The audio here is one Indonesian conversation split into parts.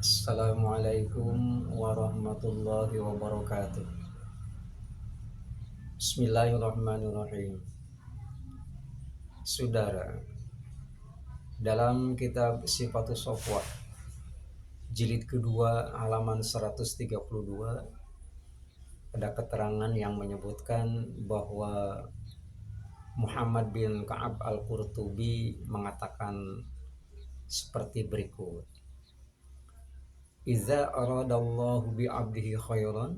Assalamualaikum warahmatullahi wabarakatuh. Bismillahirrahmanirrahim. Saudara, dalam kitab Sifatus Sofwah jilid kedua halaman 132 ada keterangan yang menyebutkan bahwa Muhammad bin Ka'ab al-Qurtubi mengatakan seperti berikut. Iza aradallahu bi'abdihi khairan,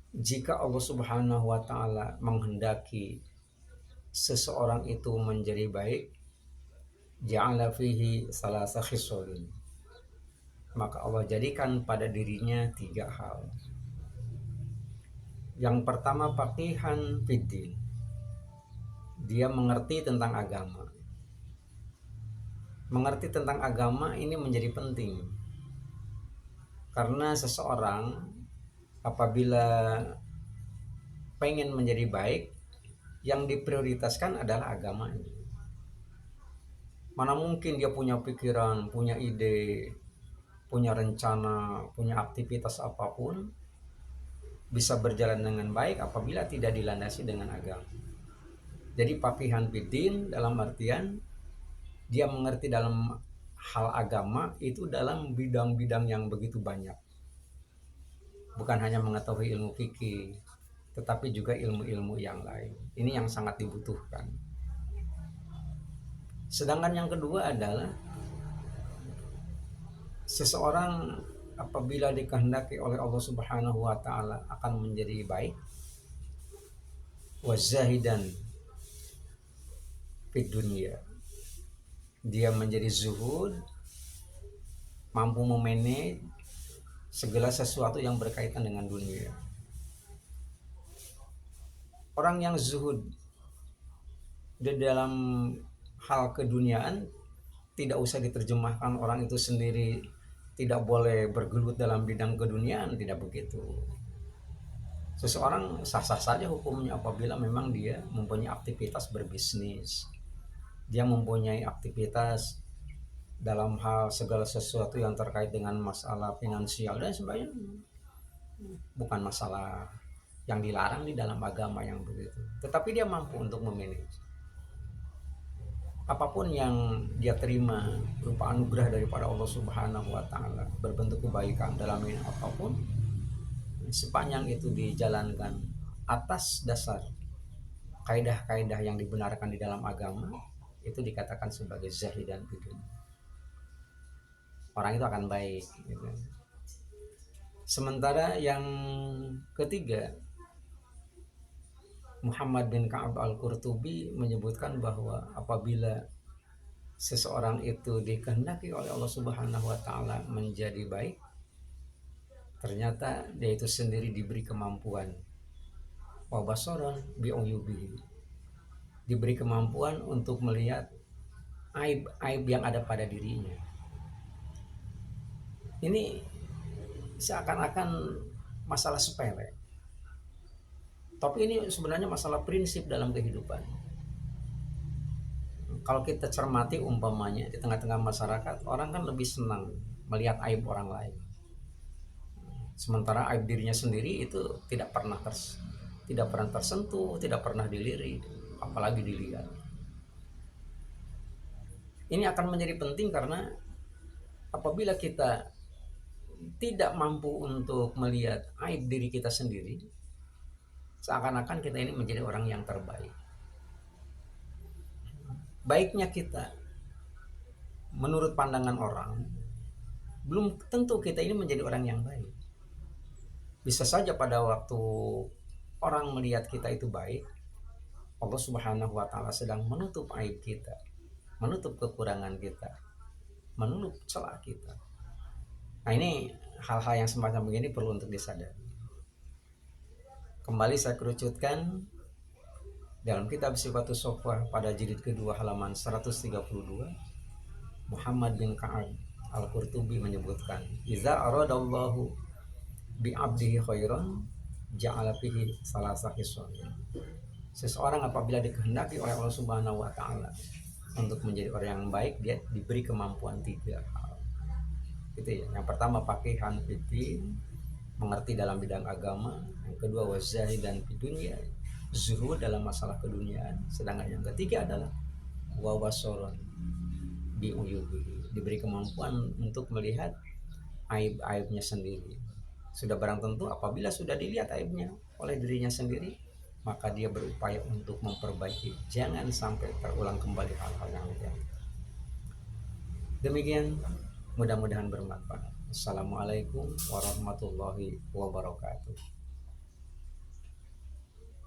jika Allah Subhanahu wa taala menghendaki seseorang itu menjadi baik, ja'ala fihi salasa khisalin, maka Allah jadikan pada dirinya tiga hal. Yang pertama, faqihan fiddin, dia mengerti tentang agama. Mengerti tentang agama ini menjadi penting, karena seseorang apabila pengen menjadi baik, yang diprioritaskan adalah agamanya. Mana mungkin dia punya pikiran, punya ide, punya rencana, punya aktivitas apapun bisa berjalan dengan baik apabila tidak dilandasi dengan agama. Jadi faqihan fiddin dalam artian dia mengerti dalam hal agama itu dalam bidang-bidang yang begitu banyak. Bukan hanya mengetahui ilmu fikih, tetapi juga ilmu-ilmu yang lain. Ini yang sangat dibutuhkan. Sedangkan yang kedua adalah seseorang apabila dikehendaki oleh Allah Subhanahu wa taala akan menjadi baik, wazahidan fid dunia, dia menjadi zuhud, mampu memanage segala sesuatu yang berkaitan dengan dunia. Orang yang zuhud di dalam hal keduniaan tidak usah diterjemahkan orang itu sendiri tidak boleh bergelut dalam bidang keduniaan, tidak begitu. Seseorang sah-sah saja hukumnya apabila memang dia mempunyai aktivitas berbisnis, dia mempunyai aktivitas dalam hal segala sesuatu yang terkait dengan masalah finansial dan sebagainya. Bukan masalah yang dilarang di dalam agama yang begitu, tetapi dia mampu untuk memanage apapun yang dia terima berupa anugerah daripada Allah Subhanahu wa taala, berbentuk kebaikan dalam ini apapun, sepanjang itu dijalankan atas dasar kaidah-kaidah yang dibenarkan di dalam agama, itu dikatakan sebagai zahidan bidun. Orang itu akan baik gitu. Sementara yang ketiga, Muhammad bin Ka'ab al-Qurtubi menyebutkan bahwa apabila seseorang itu dikehendaki oleh Allah Subhanahu wa taala menjadi baik, ternyata dia itu sendiri diberi kemampuan wa basaran bi'uyubihi, diberi kemampuan untuk melihat aib-aib yang ada pada dirinya. Ini seakan-akan masalah sepele, tapi ini sebenarnya masalah prinsip dalam kehidupan. Kalau kita cermati umpamanya di tengah-tengah masyarakat, orang kan lebih senang melihat aib orang lain, sementara aib dirinya sendiri itu tidak pernah tersentuh, tidak pernah dilirik, apalagi dilihat. Ini akan menjadi penting karena apabila kita tidak mampu untuk melihat aib diri kita sendiri, seakan-akan kita ini menjadi orang yang terbaik. Baiknya kita menurut pandangan orang, belum tentu kita ini menjadi orang yang baik. Bisa saja pada waktu orang melihat kita itu baik, Allah Subhanahu wa taala sedang menutup aib kita, menutup kekurangan kita, menutup celah kita. Nah, ini hal-hal yang semacam begini perlu untuk disadari. Kembali saya kerucutkan dalam kitab Sifatus Sofwah pada jilid kedua halaman 132, Muhammad bin Ka'ab al-Qurtubi menyebutkan, iza aradallahu bi'abdihi khairan ja'ala fihi salasa khisalin. Seseorang apabila dikehendaki oleh Allah Subhanahu wa taala untuk menjadi orang yang baik, dia diberi kemampuan tiga hal. Itu ya. Yang pertama faqihan fiddin, mengerti dalam bidang agama. Yang kedua wazahidan fid dunya, zuhud dalam masalah keduniaan. Sedangkan yang ketiga adalah wabasoron biuyubi, diberi kemampuan untuk melihat aib-aibnya sendiri. Sudah barang tentu apabila sudah dilihat aibnya oleh dirinya sendiri, maka dia berupaya untuk memperbaiki, jangan sampai terulang kembali hal-hal yang negatif. Demikian, mudah-mudahan bermanfaat. Assalamualaikum warahmatullahi wabarakatuh.